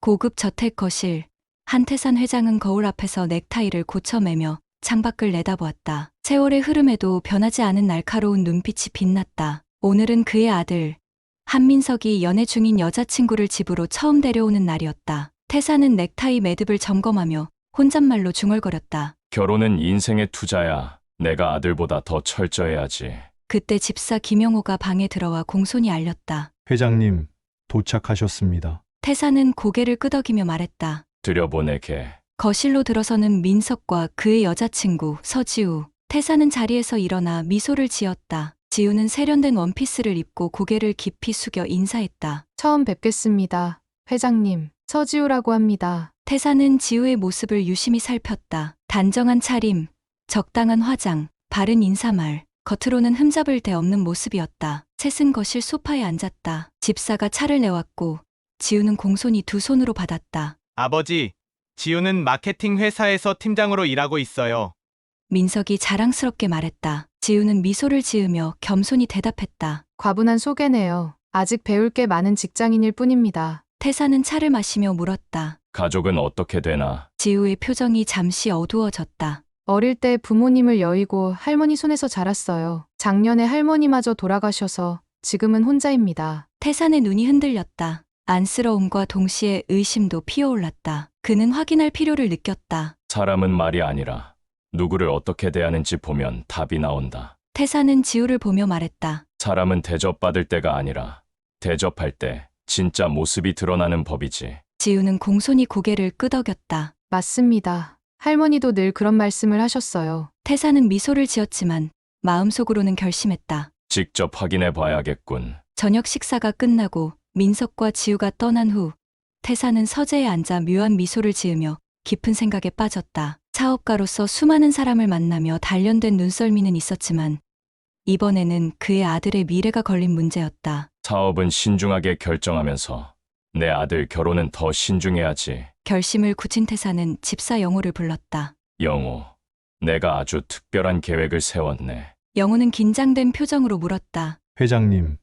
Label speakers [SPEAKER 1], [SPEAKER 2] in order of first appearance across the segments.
[SPEAKER 1] 고급 저택 거실. 한태산 회장은 거울 앞에서 넥타이를 고쳐매며 창밖을 내다보았다. 세월의 흐름에도 변하지 않은 날카로운 눈빛이 빛났다. 오늘은 그의 아들 한민석이 연애 중인 여자친구를 집으로 처음 데려오는 날이었다. 태산은 넥타이 매듭을 점검하며 혼잣말로 중얼거렸다.
[SPEAKER 2] 결혼은 인생의 투자야. 내가 아들보다 더 철저해야지.
[SPEAKER 1] 그때 집사 김영호가 방에 들어와 공손히 알렸다.
[SPEAKER 3] 회장님, 도착하셨습니다.
[SPEAKER 1] 태산은 고개를 끄덕이며 말했다.
[SPEAKER 2] 들여보내게.
[SPEAKER 1] 거실로 들어서는 민석과 그의 여자친구 서지우. 태산은 자리에서 일어나 미소를 지었다. 지우는 세련된 원피스를 입고 고개를 깊이 숙여 인사했다.
[SPEAKER 4] 처음 뵙겠습니다. 회장님, 서지우라고 합니다.
[SPEAKER 1] 태산은 지우의 모습을 유심히 살폈다. 단정한 차림, 적당한 화장, 바른 인사말, 겉으로는 흠잡을 데 없는 모습이었다. 셋은 거실 소파에 앉았다. 집사가 차를 내왔고 지우는 공손히 두 손으로 받았다.
[SPEAKER 5] 아버지, 지우는 마케팅 회사에서 팀장으로 일하고 있어요.
[SPEAKER 1] 민석이 자랑스럽게 말했다. 지우는 미소를 지으며 겸손히 대답했다.
[SPEAKER 4] 과분한 소개네요. 아직 배울 게 많은 직장인일 뿐입니다.
[SPEAKER 1] 태산은 차를 마시며 물었다.
[SPEAKER 2] 가족은 어떻게 되나?
[SPEAKER 1] 지우의 표정이 잠시 어두워졌다.
[SPEAKER 4] 어릴 때 부모님을 여의고 할머니 손에서 자랐어요. 작년에 할머니마저 돌아가셔서 지금은 혼자입니다.
[SPEAKER 1] 태산의 눈이 흔들렸다. 안쓰러움과 동시에 의심도 피어올랐다. 그는 확인할 필요를 느꼈다.
[SPEAKER 2] 사람은 말이 아니라 누구를 어떻게 대하는지 보면 답이 나온다.
[SPEAKER 1] 태산은 지우를 보며 말했다.
[SPEAKER 2] 사람은 대접받을 때가 아니라 대접할 때 진짜 모습이 드러나는 법이지.
[SPEAKER 1] 지우는 공손히 고개를 끄덕였다.
[SPEAKER 4] 맞습니다. 할머니도 늘 그런 말씀을 하셨어요.
[SPEAKER 1] 태산은 미소를 지었지만 마음속으로는 결심했다.
[SPEAKER 2] 직접 확인해 봐야겠군.
[SPEAKER 1] 저녁 식사가 끝나고 민석과 지우가 떠난 후 태산은 서재에 앉아 묘한 미소를 지으며 깊은 생각에 빠졌다. 사업가로서 수많은 사람을 만나며 단련된 눈썰미는 있었지만 이번에는 그의 아들의 미래가 걸린 문제였다.
[SPEAKER 2] 사업은 신중하게 결정하면서 내 아들 결혼은 더 신중해야지.
[SPEAKER 1] 결심을 굳힌 태산은 집사 영호를 불렀다.
[SPEAKER 2] 영호, 내가 아주 특별한 계획을 세웠네.
[SPEAKER 1] 영호는 긴장된 표정으로 물었다.
[SPEAKER 3] 회장님,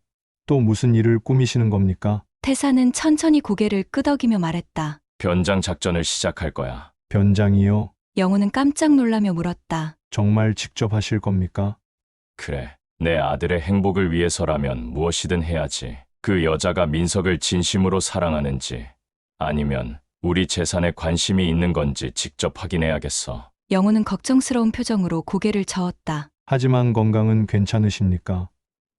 [SPEAKER 3] 또 무슨 일을 꾸미시는 겁니까?
[SPEAKER 1] 태산은 천천히 고개를 끄덕이며 말했다.
[SPEAKER 2] 변장 작전을 시작할 거야.
[SPEAKER 3] 변장이요?
[SPEAKER 1] 영호는 깜짝 놀라며 물었다.
[SPEAKER 3] 정말 직접 하실 겁니까?
[SPEAKER 2] 그래, 내 아들의 행복을 위해서라면 무엇이든 해야지. 그 여자가 민석을 진심으로 사랑하는지 아니면 우리 재산에 관심이 있는 건지 직접 확인해야겠어.
[SPEAKER 1] 영호는 걱정스러운 표정으로 고개를 저었다.
[SPEAKER 3] 하지만 건강은 괜찮으십니까?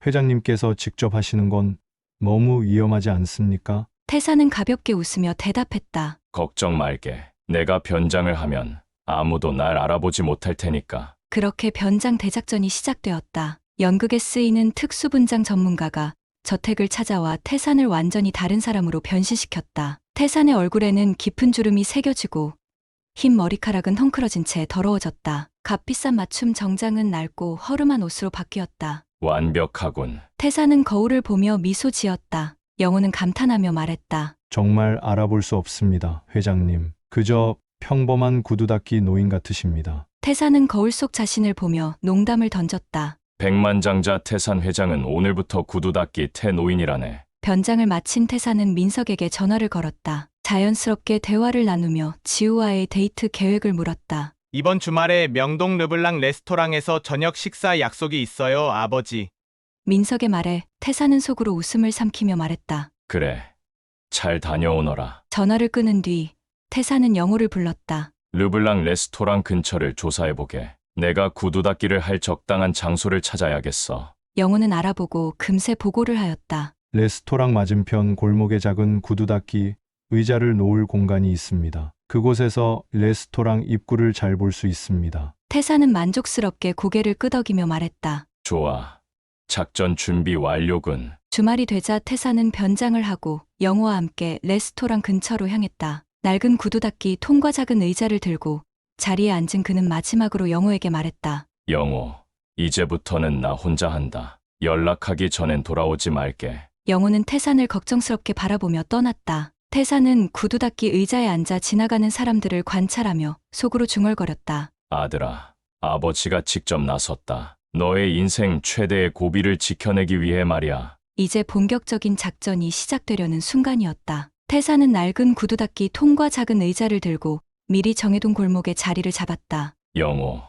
[SPEAKER 3] 회장님께서 직접 하시는 건 너무 위험하지 않습니까?
[SPEAKER 1] 태산은 가볍게 웃으며 대답했다.
[SPEAKER 2] 걱정 말게. 내가 변장을 하면 아무도 날 알아보지 못할 테니까.
[SPEAKER 1] 그렇게 변장 대작전이 시작되었다. 연극에 쓰이는 특수분장 전문가가 저택을 찾아와 태산을 완전히 다른 사람으로 변신시켰다. 태산의 얼굴에는 깊은 주름이 새겨지고 흰 머리카락은 헝클어진 채 더러워졌다. 값비싼 맞춤 정장은 낡고 허름한 옷으로 바뀌었다.
[SPEAKER 2] 완벽하군.
[SPEAKER 1] 태산은 거울을 보며 미소 지었다. 영호는 감탄하며 말했다.
[SPEAKER 3] 정말 알아볼 수 없습니다, 회장님. 그저 평범한 구두 닦기 노인 같으십니다.
[SPEAKER 1] 태산은 거울 속 자신을 보며 농담을 던졌다.
[SPEAKER 2] 백만장자 태산 회장은 오늘부터 구두 닦기 태노인이라네.
[SPEAKER 1] 변장을 마친 태산은 민석에게 전화를 걸었다. 자연스럽게 대화를 나누며 지우와의 데이트 계획을 물었다.
[SPEAKER 5] 이번 주말에 명동 르블랑 레스토랑에서 저녁 식사 약속이 있어요, 아버지.
[SPEAKER 1] 민석의 말에 태산은 속으로 웃음을 삼키며 말했다.
[SPEAKER 2] 그래, 잘 다녀오너라.
[SPEAKER 1] 전화를 끊은 뒤 태산은 영호를 불렀다.
[SPEAKER 2] 르블랑 레스토랑 근처를 조사해보게. 내가 구두 닦기를 할 적당한 장소를 찾아야겠어.
[SPEAKER 1] 영호는 알아보고 금세 보고를 하였다.
[SPEAKER 3] 레스토랑 맞은편 골목에 작은 구두 닦기 의자를 놓을 공간이 있습니다. 그곳에서 레스토랑 입구를 잘 볼 수 있습니다.
[SPEAKER 1] 태산은 만족스럽게 고개를 끄덕이며 말했다.
[SPEAKER 2] 좋아. 작전 준비 완료군.
[SPEAKER 1] 주말이 되자 태산은 변장을 하고 영호와 함께 레스토랑 근처로 향했다. 낡은 구두 닦기 통과 작은 의자를 들고 자리에 앉은 그는 마지막으로 영호에게 말했다.
[SPEAKER 2] 영호, 이제부터는 나 혼자 한다. 연락하기 전엔 돌아오지 말게.
[SPEAKER 1] 영호는 태산을 걱정스럽게 바라보며 떠났다. 태산은 구두 닦기 의자에 앉아 지나가는 사람들을 관찰하며 속으로 중얼거렸다.
[SPEAKER 2] 아들아, 아버지가 직접 나섰다. 너의 인생 최대의 고비를 지켜내기 위해 말이야.
[SPEAKER 1] 이제 본격적인 작전이 시작되려는 순간이었다. 태사는 낡은 구두 닦기 통과 작은 의자를 들고 미리 정해둔 골목에 자리를 잡았다.
[SPEAKER 2] 영호,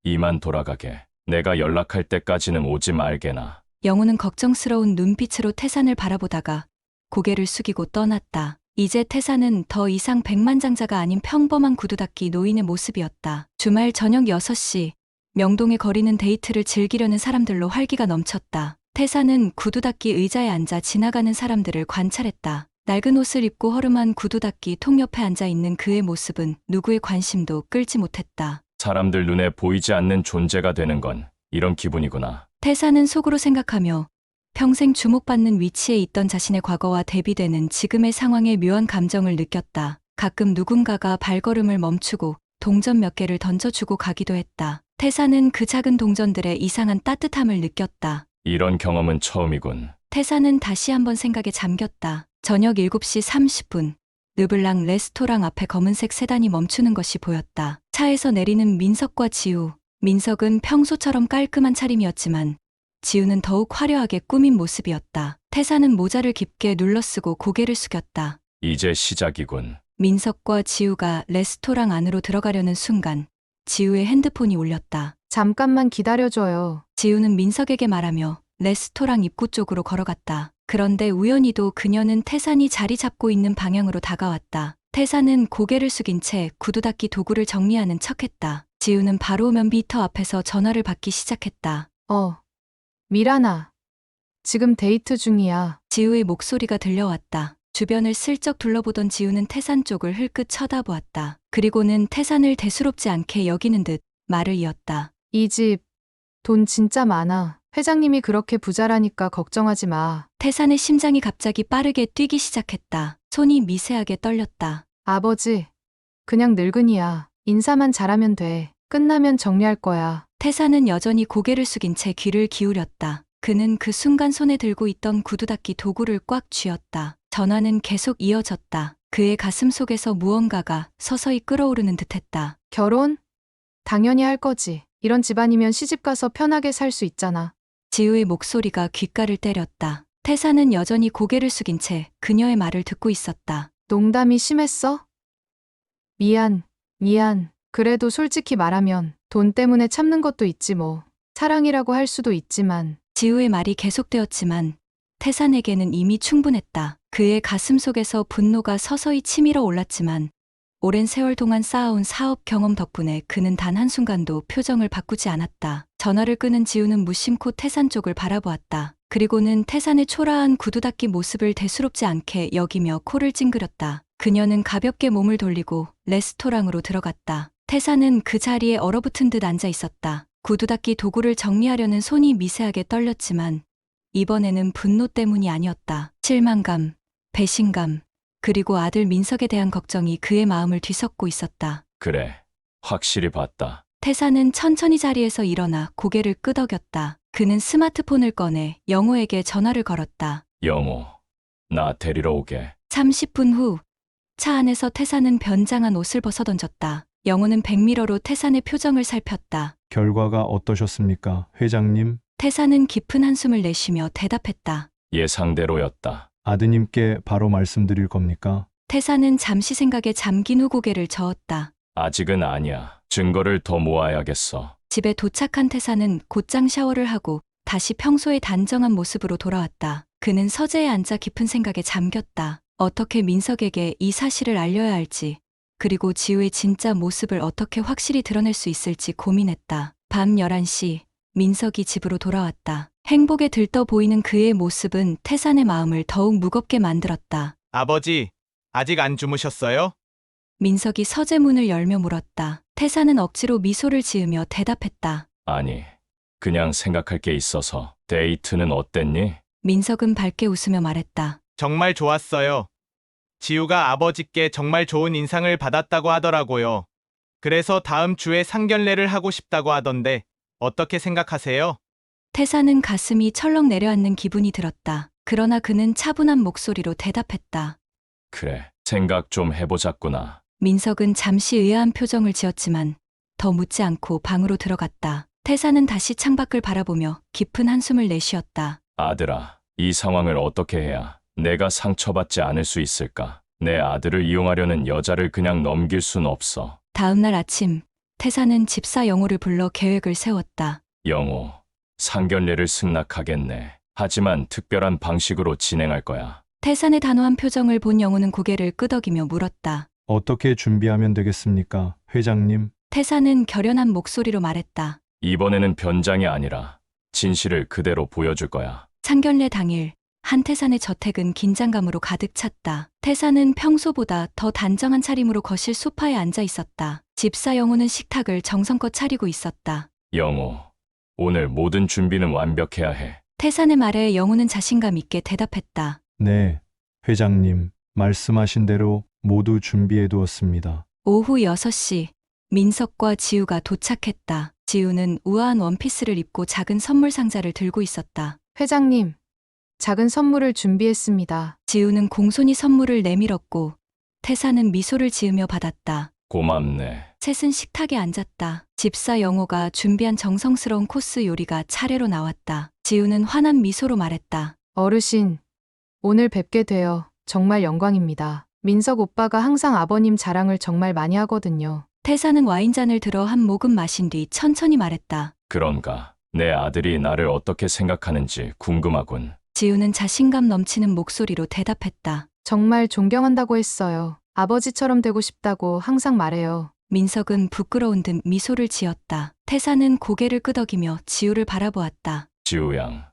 [SPEAKER 2] 이만 돌아가게. 내가 연락할 때까지는 오지 말게나.
[SPEAKER 1] 영호는 걱정스러운 눈빛으로 태산을 바라보다가 고개를 숙이고 떠났다. 이제 태산은 더 이상 백만장자가 아닌 평범한 구두 닦기 노인의 모습이었다. 주말 저녁 6시, 명동의 거리는 데이트를 즐기려는 사람들로 활기가 넘쳤다. 태산은 구두 닦기 의자에 앉아 지나가는 사람들을 관찰했다. 낡은 옷을 입고 허름한 구두 닦기 통 옆에 앉아 있는 그의 모습은 누구의 관심도 끌지 못했다.
[SPEAKER 2] 사람들 눈에 보이지 않는 존재가 되는 건 이런 기분이구나.
[SPEAKER 1] 태사는 속으로 생각하며 평생 주목받는 위치에 있던 자신의 과거와 대비되는 지금의 상황에 묘한 감정을 느꼈다. 가끔 누군가가 발걸음을 멈추고 동전 몇 개를 던져주고 가기도 했다. 태사는 그 작은 동전들의 이상한 따뜻함을 느꼈다.
[SPEAKER 2] 이런 경험은 처음이군.
[SPEAKER 1] 태사는 다시 한번 생각에 잠겼다. 저녁 7시 30분, 르블랑 레스토랑 앞에 검은색 세단이 멈추는 것이 보였다. 차에서 내리는 민석과 지우. 민석은 평소처럼 깔끔한 차림이었지만 지우는 더욱 화려하게 꾸민 모습이었다. 태사는 모자를 깊게 눌러쓰고 고개를 숙였다.
[SPEAKER 2] 이제 시작이군.
[SPEAKER 1] 민석과 지우가 레스토랑 안으로 들어가려는 순간 지우의 핸드폰이 울렸다.
[SPEAKER 4] 잠깐만 기다려줘요.
[SPEAKER 1] 지우는 민석에게 말하며 레스토랑 입구 쪽으로 걸어갔다. 그런데 우연히도 그녀는 태산이 자리 잡고 있는 방향으로 다가왔다. 태산은 고개를 숙인 채 구두 닦기 도구를 정리하는 척했다. 지우는 바로 면비터 앞에서 전화를 받기 시작했다.
[SPEAKER 4] 미란아. 지금 데이트 중이야.
[SPEAKER 1] 지우의 목소리가 들려왔다. 주변을 슬쩍 둘러보던 지우는 태산 쪽을 흘끗 쳐다보았다. 그리고는 태산을 대수롭지 않게 여기는 듯 말을 이었다.
[SPEAKER 4] 이 집 돈 진짜 많아. 회장님이 그렇게 부자라니까 걱정하지 마.
[SPEAKER 1] 태산의 심장이 갑자기 빠르게 뛰기 시작했다. 손이 미세하게 떨렸다.
[SPEAKER 4] 아버지, 그냥 늙은이야. 인사만 잘하면 돼. 끝나면 정리할 거야.
[SPEAKER 1] 태산은 여전히 고개를 숙인 채 귀를 기울였다. 그는 그 순간 손에 들고 있던 구두 닦기 도구를 꽉 쥐었다. 전화는 계속 이어졌다. 그의 가슴 속에서 무언가가 서서히 끓어오르는 듯했다.
[SPEAKER 4] 결혼? 당연히 할 거지. 이런 집안이면 시집가서 편하게 살 수 있잖아.
[SPEAKER 1] 지우의 목소리가 귓가를 때렸다. 태산은 여전히 고개를 숙인 채 그녀의 말을 듣고 있었다.
[SPEAKER 4] 농담이 심했어? 미안. 그래도 솔직히 말하면 돈 때문에 참는 것도 있지 뭐. 사랑이라고 할 수도 있지만.
[SPEAKER 1] 지우의 말이 계속되었지만 태산에게는 이미 충분했다. 그의 가슴 속에서 분노가 서서히 치밀어 올랐지만 오랜 세월 동안 쌓아온 사업 경험 덕분에 그는 단 한순간도 표정을 바꾸지 않았다. 전화를 끄는 지우는 무심코 태산 쪽을 바라보았다. 그리고는 태산의 초라한 구두 닦기 모습을 대수롭지 않게 여기며 코를 찡그렸다. 그녀는 가볍게 몸을 돌리고 레스토랑으로 들어갔다. 태산은 그 자리에 얼어붙은 듯 앉아 있었다. 구두 닦기 도구를 정리하려는 손이 미세하게 떨렸지만 이번에는 분노 때문이 아니었다. 실망감, 배신감, 그리고 아들 민석에 대한 걱정이 그의 마음을 뒤섞고 있었다.
[SPEAKER 2] 그래, 확실히 봤다.
[SPEAKER 1] 태사는 천천히 자리에서 일어나 고개를 끄덕였다. 그는 스마트폰을 꺼내 영호에게 전화를 걸었다.
[SPEAKER 2] 영호, 나 데리러 오게.
[SPEAKER 1] 30분 후, 차 안에서 태사는 변장한 옷을 벗어던졌다. 영호는 백미러로 태산의 표정을 살폈다.
[SPEAKER 3] 결과가 어떠셨습니까, 회장님?
[SPEAKER 1] 태사는 깊은 한숨을 내쉬며 대답했다.
[SPEAKER 2] 예상대로였다.
[SPEAKER 3] 아드님께 바로 말씀드릴 겁니까?
[SPEAKER 1] 태사는 잠시 생각에 잠긴 후 고개를 저었다.
[SPEAKER 2] 아직은 아니야. 증거를 더 모아야겠어.
[SPEAKER 1] 집에 도착한 태사는 곧장 샤워를 하고 다시 평소의 단정한 모습으로 돌아왔다. 그는 서재에 앉아 깊은 생각에 잠겼다. 어떻게 민석에게 이 사실을 알려야 할지, 그리고 지우의 진짜 모습을 어떻게 확실히 드러낼 수 있을지 고민했다. 밤 11시, 민석이 집으로 돌아왔다. 행복에 들떠 보이는 그의 모습은 태산의 마음을 더욱 무겁게 만들었다.
[SPEAKER 5] 아버지, 아직 안 주무셨어요?
[SPEAKER 1] 민석이 서재 문을 열며 물었다. 태산은 억지로 미소를 지으며 대답했다.
[SPEAKER 2] 아니, 그냥 생각할 게 있어서. 데이트는 어땠니?
[SPEAKER 1] 민석은 밝게 웃으며 말했다.
[SPEAKER 5] 정말 좋았어요. 지우가 아버지께 정말 좋은 인상을 받았다고 하더라고요. 그래서 다음 주에 상견례를 하고 싶다고 하던데 어떻게 생각하세요?
[SPEAKER 1] 태사는 가슴이 철렁 내려앉는 기분이 들었다. 그러나 그는 차분한 목소리로 대답했다.
[SPEAKER 2] 그래, 생각 좀 해보자꾸나.
[SPEAKER 1] 민석은 잠시 의아한 표정을 지었지만 더 묻지 않고 방으로 들어갔다. 태사는 다시 창밖을 바라보며 깊은 한숨을 내쉬었다.
[SPEAKER 2] 아들아, 이 상황을 어떻게 해야 내가 상처받지 않을 수 있을까? 내 아들을 이용하려는 여자를 그냥 넘길 순 없어.
[SPEAKER 1] 다음 날 아침, 태사는 집사 영호를 불러 계획을 세웠다.
[SPEAKER 2] 영호, 상견례를 승낙하겠네. 하지만 특별한 방식으로 진행할 거야.
[SPEAKER 1] 태산의 단호한 표정을 본 영호는 고개를 끄덕이며 물었다.
[SPEAKER 3] 어떻게 준비하면 되겠습니까, 회장님?
[SPEAKER 1] 태산은 결연한 목소리로 말했다.
[SPEAKER 2] 이번에는 변장이 아니라 진실을 그대로 보여줄 거야.
[SPEAKER 1] 상견례 당일, 한태산의 저택은 긴장감으로 가득 찼다. 태산은 평소보다 더 단정한 차림으로 거실 소파에 앉아 있었다. 집사 영호는 식탁을 정성껏 차리고 있었다.
[SPEAKER 2] 영호, 오늘 모든 준비는 완벽해야 해.
[SPEAKER 1] 태산의 말에 영호는 자신감 있게 대답했다.
[SPEAKER 3] 네, 회장님. 말씀하신 대로 모두 준비해 두었습니다.
[SPEAKER 1] 오후 6시, 민석과 지우가 도착했다. 지우는 우아한 원피스를 입고 작은 선물 상자를 들고 있었다.
[SPEAKER 4] 회장님, 작은 선물을 준비했습니다.
[SPEAKER 1] 지우는 공손히 선물을 내밀었고 태사는 미소를 지으며 받았다.
[SPEAKER 2] 고맙네.
[SPEAKER 1] 셋은 식탁에 앉았다. 집사 영호가 준비한 정성스러운 코스 요리가 차례로 나왔다. 지우는 환한 미소로 말했다.
[SPEAKER 4] 어르신, 오늘 뵙게 되어 정말 영광입니다. 민석 오빠가 항상 아버님 자랑을 정말 많이 하거든요.
[SPEAKER 1] 태사는 와인잔을 들어 한 모금 마신 뒤 천천히 말했다.
[SPEAKER 2] 그런가? 내 아들이 나를 어떻게 생각하는지 궁금하군.
[SPEAKER 1] 지우는 자신감 넘치는 목소리로 대답했다.
[SPEAKER 4] 정말 존경한다고 했어요. 아버지처럼 되고 싶다고 항상 말해요.
[SPEAKER 1] 민석은 부끄러운 듯 미소를 지었다. 태사는 고개를 끄덕이며 지우를 바라보았다.
[SPEAKER 2] 지우 양,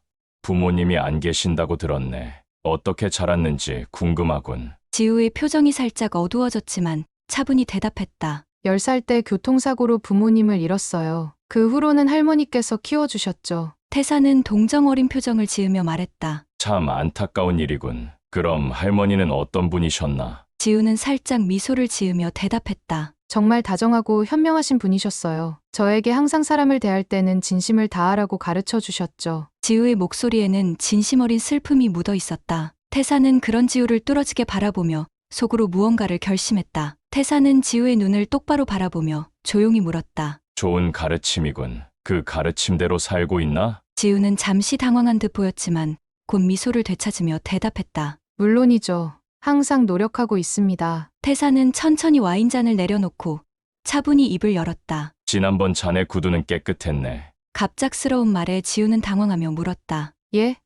[SPEAKER 2] 부모님이 안 계신다고 들었네. 어떻게 자랐는지 궁금하군.
[SPEAKER 1] 지우의 표정이 살짝 어두워졌지만 차분히 대답했다.
[SPEAKER 4] 10살 때 교통사고로 부모님을 잃었어요. 그 후로는 할머니께서 키워주셨죠.
[SPEAKER 1] 태사는 동정 어린 표정을 지으며 말했다.
[SPEAKER 2] 참 안타까운 일이군. 그럼 할머니는 어떤 분이셨나?
[SPEAKER 1] 지우는 살짝 미소를 지으며 대답했다.
[SPEAKER 4] 정말 다정하고 현명하신 분이셨어요. 저에게 항상 사람을 대할 때는 진심을 다하라고 가르쳐 주셨죠.
[SPEAKER 1] 지우의 목소리에는 진심 어린 슬픔이 묻어 있었다. 태사는 그런 지우를 뚫어지게 바라보며 속으로 무언가를 결심했다. 태사는 지우의 눈을 똑바로 바라보며 조용히 물었다.
[SPEAKER 2] 좋은 가르침이군. 그 가르침대로 살고 있나?
[SPEAKER 1] 지우는 잠시 당황한 듯 보였지만 곧 미소를 되찾으며 대답했다.
[SPEAKER 4] 물론이죠. 항상 노력하고 있습니다.
[SPEAKER 1] 태사는 천천히 와인잔을 내려놓고 차분히 입을 열었다.
[SPEAKER 2] 지난번 자네 구두는 깨끗했네.
[SPEAKER 1] 갑작스러운 말에 지우는 당황하며 물었다.
[SPEAKER 4] 예?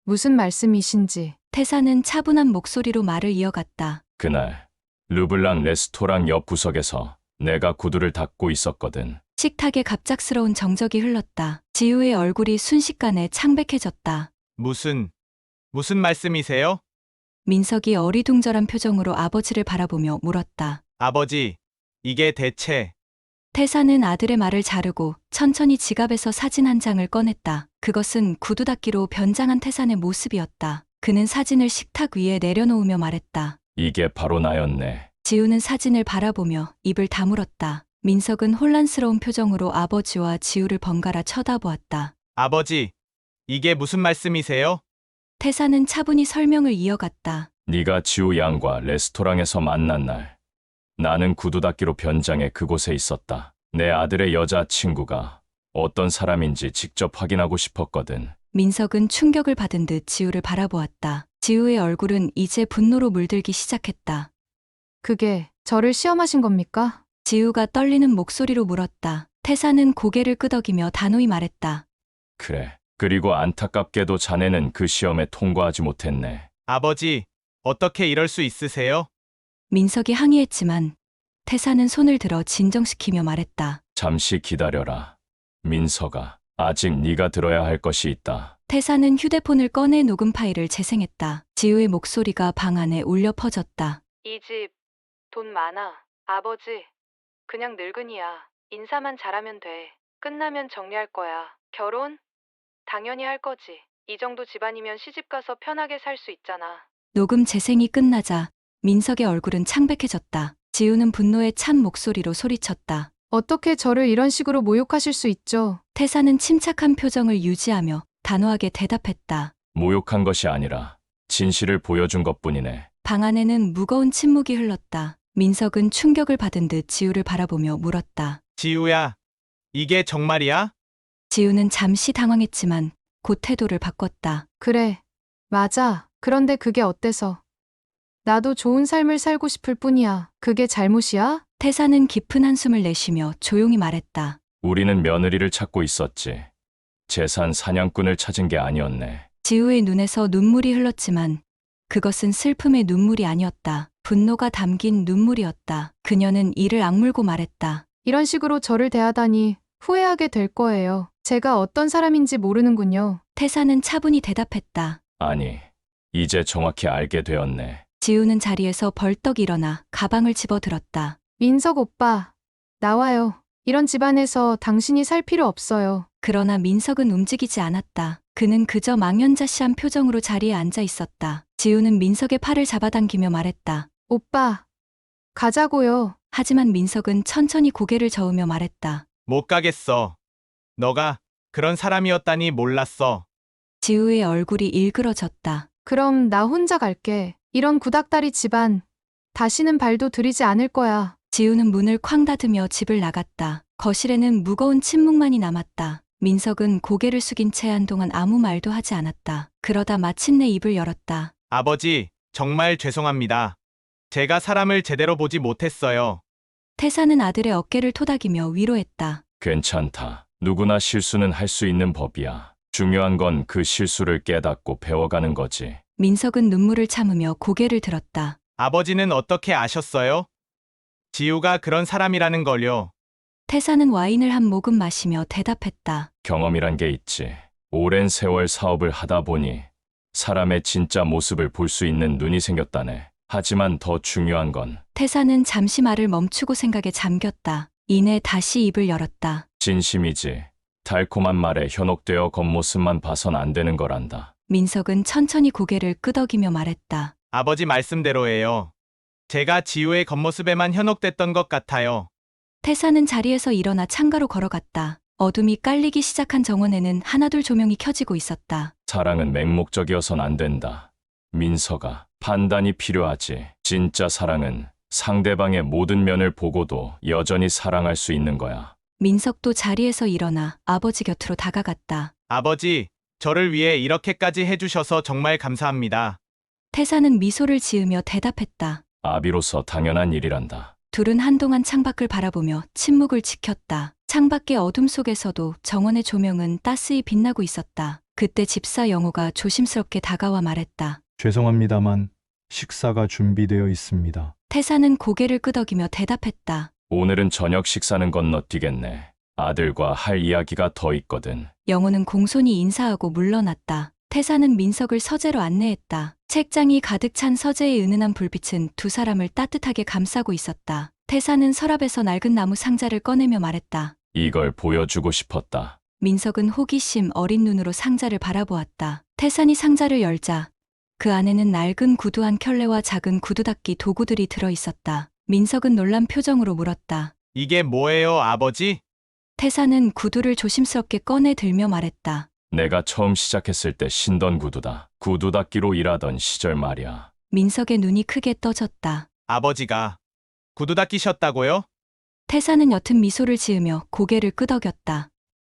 [SPEAKER 4] 무슨 말씀이신지.
[SPEAKER 1] 태사는 차분한 목소리로 말을 이어갔다.
[SPEAKER 2] 그날 르블랑 레스토랑 옆 구석에서 내가 구두를 닦고 있었거든.
[SPEAKER 1] 식탁에 갑작스러운 정적이 흘렀다. 지우의 얼굴이 순식간에 창백해졌다.
[SPEAKER 5] 무슨 말씀이세요?
[SPEAKER 1] 민석이 어리둥절한 표정으로 아버지를 바라보며 물었다.
[SPEAKER 5] 아버지, 이게 대체...
[SPEAKER 1] 태사는 아들의 말을 자르고 천천히 지갑에서 사진 한 장을 꺼냈다. 그것은 구두 닦기로 변장한 태산의 모습이었다. 그는 사진을 식탁 위에 내려놓으며 말했다.
[SPEAKER 2] 이게 바로 나였네.
[SPEAKER 1] 지우는 사진을 바라보며 입을 다물었다. 민석은 혼란스러운 표정으로 아버지와 지우를 번갈아 쳐다보았다.
[SPEAKER 5] 아버지, 이게 무슨 말씀이세요?
[SPEAKER 1] 태사는 차분히 설명을 이어갔다.
[SPEAKER 2] 네가 지우 양과 레스토랑에서 만난 날 나는 구두 닦기로 변장해 그곳에 있었다. 내 아들의 여자친구가 어떤 사람인지 직접 확인하고 싶었거든.
[SPEAKER 1] 민석은 충격을 받은 듯 지우를 바라보았다. 지우의 얼굴은 이제 분노로 물들기 시작했다.
[SPEAKER 4] 그게 저를 시험하신 겁니까?
[SPEAKER 1] 지우가 떨리는 목소리로 물었다. 태사는 고개를 끄덕이며 단호히 말했다.
[SPEAKER 2] 그래. 그리고 안타깝게도 자네는 그 시험에 통과하지 못했네.
[SPEAKER 5] 아버지, 어떻게 이럴 수 있으세요?
[SPEAKER 1] 민석이 항의했지만 태사는 손을 들어 진정시키며 말했다.
[SPEAKER 2] 잠시 기다려라. 민석아, 아직 네가 들어야 할 것이 있다.
[SPEAKER 1] 태사는 휴대폰을 꺼내 녹음 파일을 재생했다. 지우의 목소리가 방 안에 울려 퍼졌다.
[SPEAKER 4] 이 집 돈 많아. 아버지, 그냥 늙은이야. 인사만 잘하면 돼. 끝나면 정리할 거야. 결혼? 당연히 할 거지. 이 정도 집안이면 시집가서 편하게 살 수 있잖아.
[SPEAKER 1] 녹음 재생이 끝나자 민석의 얼굴은 창백해졌다. 지우는 분노에 찬 목소리로 소리쳤다.
[SPEAKER 4] 어떻게 저를 이런 식으로 모욕하실 수 있죠?
[SPEAKER 1] 태사는 침착한 표정을 유지하며 단호하게 대답했다.
[SPEAKER 2] 모욕한 것이 아니라 진실을 보여준 것뿐이네.
[SPEAKER 1] 방 안에는 무거운 침묵이 흘렀다. 민석은 충격을 받은 듯 지우를 바라보며 물었다.
[SPEAKER 5] 지우야, 이게 정말이야?
[SPEAKER 1] 지우는 잠시 당황했지만 곧 태도를 바꿨다.
[SPEAKER 4] 그래, 맞아. 그런데 그게 어때서? 나도 좋은 삶을 살고 싶을 뿐이야. 그게 잘못이야?
[SPEAKER 1] 태사는 깊은 한숨을 내쉬며 조용히 말했다.
[SPEAKER 2] 우리는 며느리를 찾고 있었지. 재산 사냥꾼을 찾은 게 아니었네.
[SPEAKER 1] 지우의 눈에서 눈물이 흘렀지만 그것은 슬픔의 눈물이 아니었다. 분노가 담긴 눈물이었다. 그녀는 이를 악물고 말했다.
[SPEAKER 4] 이런 식으로 저를 대하다니 후회하게 될 거예요. 제가 어떤 사람인지 모르는군요.
[SPEAKER 1] 태사는 차분히 대답했다.
[SPEAKER 2] 아니, 이제 정확히 알게 되었네.
[SPEAKER 1] 지우는 자리에서 벌떡 일어나 가방을 집어들었다.
[SPEAKER 4] 민석 오빠, 나와요. 이런 집안에서 당신이 살 필요 없어요.
[SPEAKER 1] 그러나 민석은 움직이지 않았다. 그는 그저 망연자실한 표정으로 자리에 앉아 있었다. 지우는 민석의 팔을 잡아당기며 말했다.
[SPEAKER 4] 오빠, 가자고요.
[SPEAKER 1] 하지만 민석은 천천히 고개를 저으며 말했다.
[SPEAKER 5] 못 가겠어. 너가 그런 사람이었다니 몰랐어.
[SPEAKER 1] 지우의 얼굴이 일그러졌다.
[SPEAKER 4] 그럼 나 혼자 갈게. 이런 구닥다리 집안, 다시는 발도 들이지 않을 거야.
[SPEAKER 1] 지우는 문을 쾅 닫으며 집을 나갔다. 거실에는 무거운 침묵만이 남았다. 민석은 고개를 숙인 채 한동안 아무 말도 하지 않았다. 그러다 마침내 입을 열었다.
[SPEAKER 5] 아버지, 정말 죄송합니다. 제가 사람을 제대로 보지 못했어요.
[SPEAKER 1] 태사는 아들의 어깨를 토닥이며 위로했다.
[SPEAKER 2] 괜찮다. 누구나 실수는 할 수 있는 법이야. 중요한 건 그 실수를 깨닫고 배워가는 거지.
[SPEAKER 1] 민석은 눈물을 참으며 고개를 들었다.
[SPEAKER 5] 아버지는 어떻게 아셨어요? 지우가 그런 사람이라는 걸요.
[SPEAKER 1] 태사는 와인을 한 모금 마시며 대답했다.
[SPEAKER 2] 경험이란 게 있지. 오랜 세월 사업을 하다 보니 사람의 진짜 모습을 볼 수 있는 눈이 생겼다네. 하지만 더 중요한 건
[SPEAKER 1] 태사는 잠시 말을 멈추고 생각에 잠겼다. 이내 다시 입을 열었다.
[SPEAKER 2] 진심이지. 달콤한 말에 현혹되어 겉모습만 봐선 안 되는 거란다.
[SPEAKER 1] 민석은 천천히 고개를 끄덕이며 말했다.
[SPEAKER 5] 아버지 말씀대로예요. 제가 지우의 겉모습에만 현혹됐던 것 같아요.
[SPEAKER 1] 태사는 자리에서 일어나 창가로 걸어갔다. 어둠이 깔리기 시작한 정원에는 하나둘 조명이 켜지고 있었다.
[SPEAKER 2] 사랑은 맹목적이어선 안 된다. 민서가 판단이 필요하지. 진짜 사랑은 상대방의 모든 면을 보고도 여전히 사랑할 수 있는 거야.
[SPEAKER 1] 민석도 자리에서 일어나 아버지 곁으로 다가갔다.
[SPEAKER 5] 아버지, 저를 위해 이렇게까지 해주셔서 정말 감사합니다.
[SPEAKER 1] 태사는 미소를 지으며 대답했다.
[SPEAKER 2] 아비로서 당연한 일이란다.
[SPEAKER 1] 둘은 한동안 창밖을 바라보며 침묵을 지켰다. 창밖의 어둠 속에서도 정원의 조명은 따스히 빛나고 있었다. 그때 집사 영호가 조심스럽게 다가와 말했다.
[SPEAKER 3] 죄송합니다만 식사가 준비되어 있습니다.
[SPEAKER 1] 태사는 고개를 끄덕이며 대답했다.
[SPEAKER 2] 오늘은 저녁 식사는 건너뛰겠네. 아들과 할 이야기가 더 있거든.
[SPEAKER 1] 영호는 공손히 인사하고 물러났다. 태사는 민석을 서재로 안내했다. 책장이 가득 찬 서재의 은은한 불빛은 두 사람을 따뜻하게 감싸고 있었다. 태사는 서랍에서 낡은 나무 상자를 꺼내며 말했다.
[SPEAKER 2] 이걸 보여주고 싶었다.
[SPEAKER 1] 민석은 호기심 어린 눈으로 상자를 바라보았다. 태산이 상자를 열자 그 안에는 낡은 구두 한 켤레와 작은 구두 닦기 도구들이 들어있었다. 민석은 놀란 표정으로 물었다.
[SPEAKER 5] 이게 뭐예요, 아버지?
[SPEAKER 1] 태사는 구두를 조심스럽게 꺼내 들며 말했다.
[SPEAKER 2] 내가 처음 시작했을 때 신던 구두다. 구두 닦기로 일하던 시절 말이야.
[SPEAKER 1] 민석의 눈이 크게 떠졌다.
[SPEAKER 5] 아버지가 구두 닦이셨다고요?
[SPEAKER 1] 태사는 옅은 미소를 지으며 고개를 끄덕였다.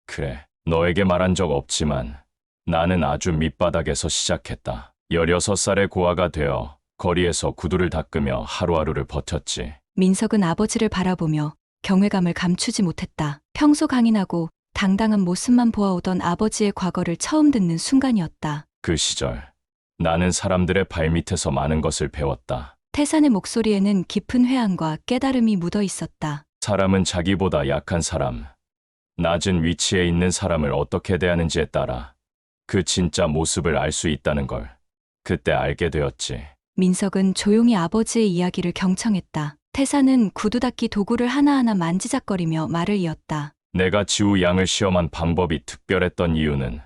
[SPEAKER 2] 그래, 너에게 말한 적 없지만 나는 아주 밑바닥에서 시작했다. 16살에 고아가 되어 거리에서 구두를 닦으며 하루하루를 버텼지.
[SPEAKER 1] 민석은 아버지를 바라보며 경외감을 감추지 못했다. 평소 강인하고 당당한 모습만 보아오던 아버지의 과거를 처음 듣는 순간이었다.
[SPEAKER 2] 그 시절 나는 사람들의 발밑에서 많은 것을 배웠다.
[SPEAKER 1] 태산의 목소리에는 깊은 회한과 깨달음이 묻어 있었다.
[SPEAKER 2] 사람은 자기보다 약한 사람, 낮은 위치에 있는 사람을 어떻게 대하는지에 따라 그 진짜 모습을 알 수 있다는 걸 그때 알게 되었지.
[SPEAKER 1] 민석은 조용히 아버지의 이야기를 경청했다. 태사는 구두 닦기 도구를 하나하나 만지작거리며 말을 이었다.
[SPEAKER 2] 내가 지우 양을 시험한 방법이 특별했던 이유는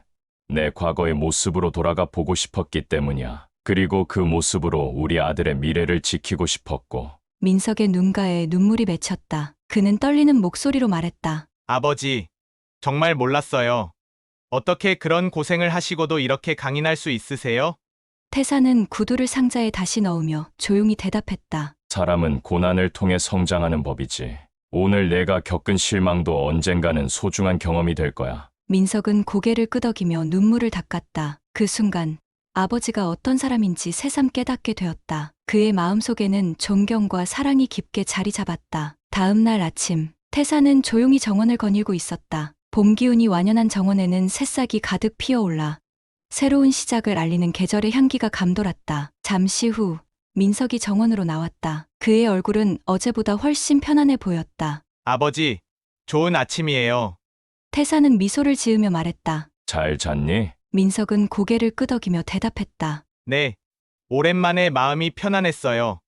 [SPEAKER 2] 내 과거의 모습으로 돌아가 보고 싶었기 때문이야. 그리고 그 모습으로 우리 아들의 미래를 지키고 싶었고.
[SPEAKER 1] 민석의 눈가에 눈물이 맺혔다. 그는 떨리는 목소리로 말했다.
[SPEAKER 5] 아버지, 정말 몰랐어요. 어떻게 그런 고생을 하시고도 이렇게 강인할 수 있으세요?
[SPEAKER 1] 태사는 구두를 상자에 다시 넣으며 조용히 대답했다.
[SPEAKER 2] 사람은 고난을 통해 성장하는 법이지. 오늘 내가 겪은 실망도 언젠가는 소중한 경험이 될 거야.
[SPEAKER 1] 민석은 고개를 끄덕이며 눈물을 닦았다. 그 순간 아버지가 어떤 사람인지 새삼 깨닫게 되었다. 그의 마음속에는 존경과 사랑이 깊게 자리 잡았다. 다음 날 아침, 태사는 조용히 정원을 거닐고 있었다. 봄 기운이 완연한 정원에는 새싹이 가득 피어올라 새로운 시작을 알리는 계절의 향기가 감돌았다. 잠시 후 민석이 정원으로 나왔다. 그의 얼굴은 어제보다 훨씬 편안해 보였다.
[SPEAKER 5] 아버지, 좋은 아침이에요.
[SPEAKER 1] 태사는 미소를 지으며 말했다.
[SPEAKER 2] 잘 잤니?
[SPEAKER 1] 민석은 고개를 끄덕이며 대답했다.
[SPEAKER 5] 네. 오랜만에 마음이 편안했어요.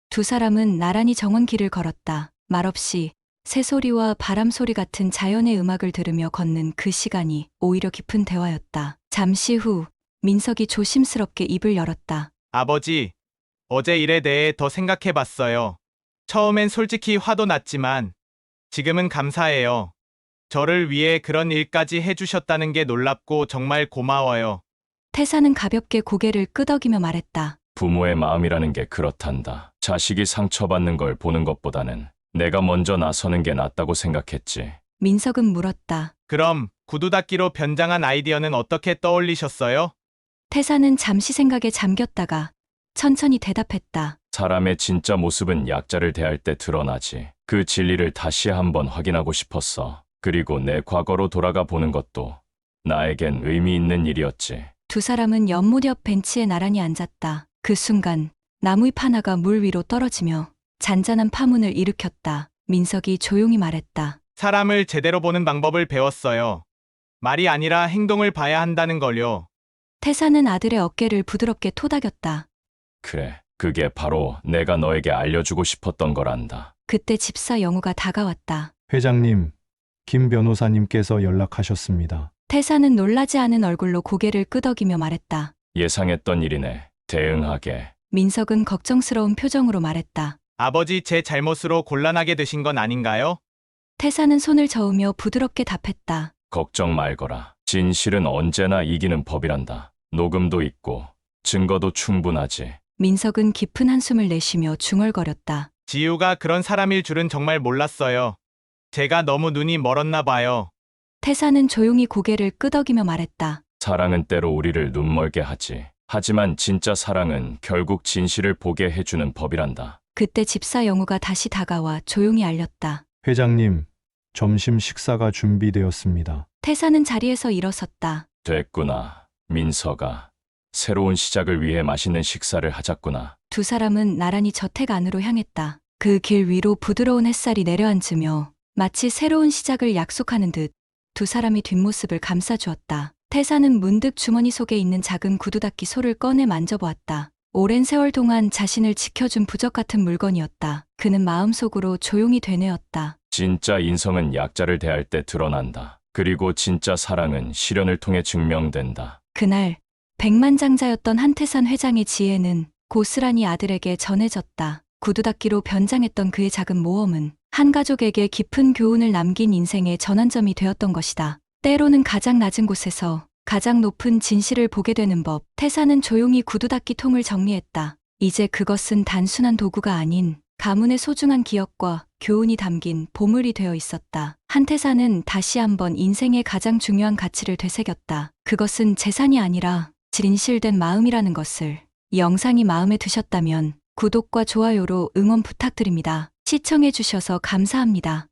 [SPEAKER 1] 두 사람은 나란히 정원 길을 걸었다. 말없이 새소리와 바람소리 같은 자연의 음악을 들으며 걷는 그 시간이 오히려 깊은 대화였다. 잠시 후 민석이 조심스럽게 입을 열었다.
[SPEAKER 5] 아버지, 어제 일에 대해 더 생각해 봤어요. 처음엔 솔직히 화도 났지만 지금은 감사해요. 저를 위해 그런 일까지 해주셨다는 게 놀랍고 정말 고마워요.
[SPEAKER 1] 태사는 가볍게 고개를 끄덕이며 말했다.
[SPEAKER 2] 부모의 마음이라는 게 그렇단다. 자식이 상처받는 걸 보는 것보다는 내가 먼저 나서는 게 낫다고 생각했지.
[SPEAKER 1] 민석은 물었다.
[SPEAKER 5] 그럼 구두 닦기로 변장한 아이디어는 어떻게 떠올리셨어요?
[SPEAKER 1] 태사는 잠시 생각에 잠겼다가 천천히 대답했다.
[SPEAKER 2] 사람의 진짜 모습은 약자를 대할 때 드러나지. 그 진리를 다시 한번 확인하고 싶었어. 그리고 내 과거로 돌아가 보는 것도 나에겐 의미 있는 일이었지.
[SPEAKER 1] 두 사람은 연못 옆 벤치에 나란히 앉았다. 그 순간 나무잎 하나가 물 위로 떨어지며 잔잔한 파문을 일으켰다. 민석이 조용히 말했다.
[SPEAKER 5] 사람을 제대로 보는 방법을 배웠어요. 말이 아니라 행동을 봐야 한다는 걸요.
[SPEAKER 1] 태사는 아들의 어깨를 부드럽게 토닥였다.
[SPEAKER 2] 그래, 그게 바로 내가 너에게 알려주고 싶었던 거란다.
[SPEAKER 1] 그때 집사 영우가 다가왔다.
[SPEAKER 3] 회장님, 김 변호사님께서 연락하셨습니다.
[SPEAKER 1] 태사는 놀라지 않은 얼굴로 고개를 끄덕이며 말했다.
[SPEAKER 2] 예상했던 일이네. 대응하게.
[SPEAKER 1] 민석은 걱정스러운 표정으로 말했다.
[SPEAKER 5] 아버지, 제 잘못으로 곤란하게 되신 건 아닌가요?
[SPEAKER 1] 태사는 손을 저으며 부드럽게 답했다.
[SPEAKER 2] 걱정 말거라. 진실은 언제나 이기는 법이란다. 녹음도 있고 증거도 충분하지.
[SPEAKER 1] 민석은 깊은 한숨을 내쉬며 중얼거렸다.
[SPEAKER 5] 지우가 그런 사람일 줄은 정말 몰랐어요. 제가 너무 눈이 멀었나 봐요.
[SPEAKER 1] 태사는 조용히 고개를 끄덕이며 말했다.
[SPEAKER 2] 사랑은 때로 우리를 눈멀게 하지. 하지만 진짜 사랑은 결국 진실을 보게 해주는 법이란다.
[SPEAKER 1] 그때 집사 영우가 다시 다가와 조용히 알렸다.
[SPEAKER 3] 회장님, 점심 식사가 준비되었습니다.
[SPEAKER 1] 태사는 자리에서 일어섰다.
[SPEAKER 2] 됐구나. 민서가 새로운 시작을 위해 맛있는 식사를 하자꾸나.
[SPEAKER 1] 두 사람은 나란히 저택 안으로 향했다. 그 길 위로 부드러운 햇살이 내려앉으며 마치 새로운 시작을 약속하는 듯 두 사람이 뒷모습을 감싸주었다. 태사는 문득 주머니 속에 있는 작은 구두닦이 소를 꺼내 만져보았다. 오랜 세월 동안 자신을 지켜준 부적 같은 물건이었다. 그는 마음속으로 조용히 되뇌었다.
[SPEAKER 2] 진짜 인성은 약자를 대할 때 드러난다. 그리고 진짜 사랑은 시련을 통해 증명된다.
[SPEAKER 1] 그날 백만장자였던 한태산 회장의 지혜는 고스란히 아들에게 전해졌다. 구두닦기로 변장했던 그의 작은 모험은 한 가족에게 깊은 교훈을 남긴 인생의 전환점이 되었던 것이다. 때로는 가장 낮은 곳에서 가장 높은 진실을 보게 되는 법. 태사는 조용히 구두닦기 통을 정리했다. 이제 그것은 단순한 도구가 아닌 가문의 소중한 기억과 교훈이 담긴 보물이 되어 있었다. 한태사는 다시 한번 인생의 가장 중요한 가치를 되새겼다. 그것은 재산이 아니라 진실된 마음이라는 것을. 이 영상이 마음에 드셨다면 구독과 좋아요로 응원 부탁드립니다. 시청해주셔서 감사합니다.